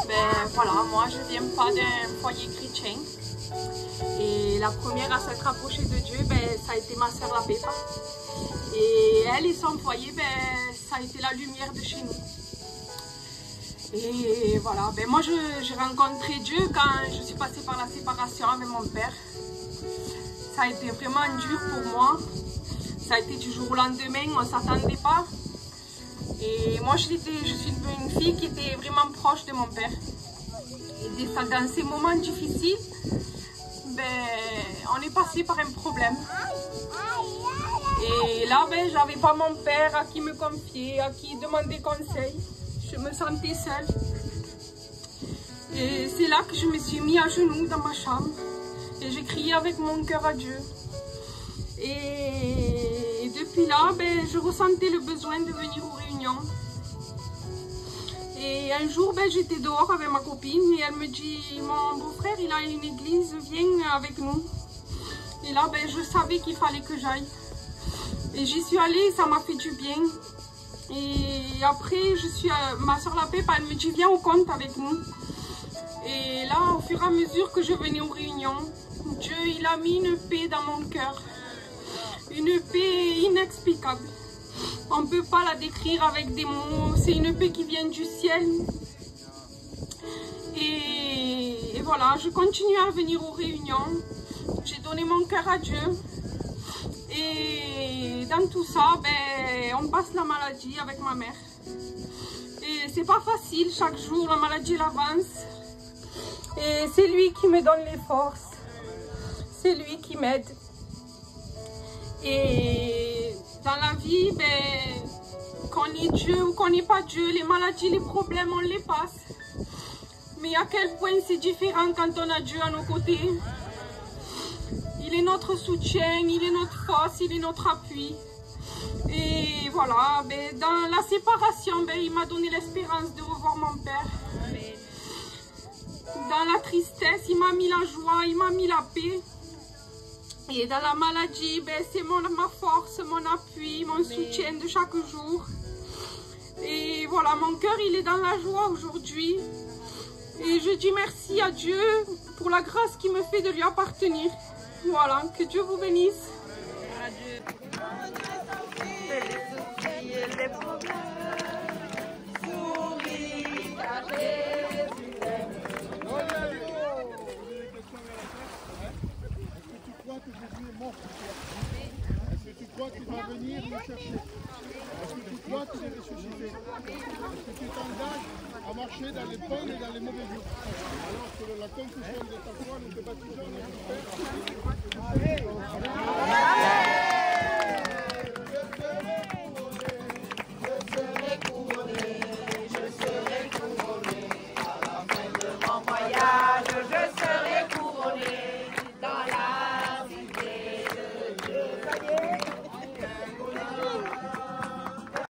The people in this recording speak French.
Ben voilà, moi je viens pas d'un foyer chrétien. Et la première à s'être approchée de Dieu, ben, ça a été ma sœur la Pépa. Et elle et son foyer, ben, ça a été la lumière de chez nous. Et voilà, ben, moi j'ai rencontré Dieu quand je suis passée par la séparation avec mon père. Ça a été vraiment dur pour moi. Ça a été du jour au lendemain, on ne s'attendait pas. Et moi je suis une fille qui était vraiment proche de mon père. Et dans ces moments difficiles, ben, on est passé par un problème. Et là, ben, j'avais pas mon père à qui me confier, à qui demander conseil. Je me sentais seule. Et c'est là que je me suis mis à genoux dans ma chambre. Et j'ai crié avec mon cœur à Dieu. Et depuis là, ben, je ressentais le besoin de venir aux réunions. Et un jour, ben, j'étais dehors avec ma copine et elle me dit, mon beau-frère, il a une église, viens avec nous. Et là, ben, je savais qu'il fallait que j'aille. Et j'y suis allée, ça m'a fait du bien. Et après, ma soeur la Pépa, elle me dit, viens au compte avec nous. Et là, au fur et à mesure que je venais aux réunions, Dieu, il a mis une paix dans mon cœur. Une paix inexplicable. On ne peut pas la décrire avec des mots. C'est une paix qui vient du ciel. Et voilà, je continue à venir aux réunions. J'ai donné mon cœur à Dieu. Et dans tout ça, ben, on passe la maladie avec ma mère. Et c'est pas facile, chaque jour la maladie elle avance. Et c'est lui qui me donne les forces. C'est lui qui m'aide. Et dans la vie, ben, qu'on ait Dieu ou qu'on n'ait pas Dieu, les maladies, les problèmes, on les passe. Mais à quel point c'est différent quand on a Dieu à nos côtés. Il est notre soutien, il est notre force, il est notre appui. Et voilà, ben, dans la séparation, ben, il m'a donné l'espérance de revoir mon père. Dans la tristesse, il m'a mis la joie, il m'a mis la paix. Et dans la maladie, ben, c'est ma force, mon appui, mon soutien de chaque jour. Et voilà, mon cœur, il est dans la joie aujourd'hui. Et je dis merci à Dieu pour la grâce qui me fait de lui appartenir. Voilà, que Dieu vous bénisse. Que Jésus est mort pour toi? Est-ce que tu crois qu'il va venir nous chercher? Est-ce que tu crois qu'il est ressuscité? Est-ce que tu t'engages à marcher dans les bonnes et dans les mauvais jours? Alors que la confession de ta foi, nous te baptisons au nom du Père. Amen.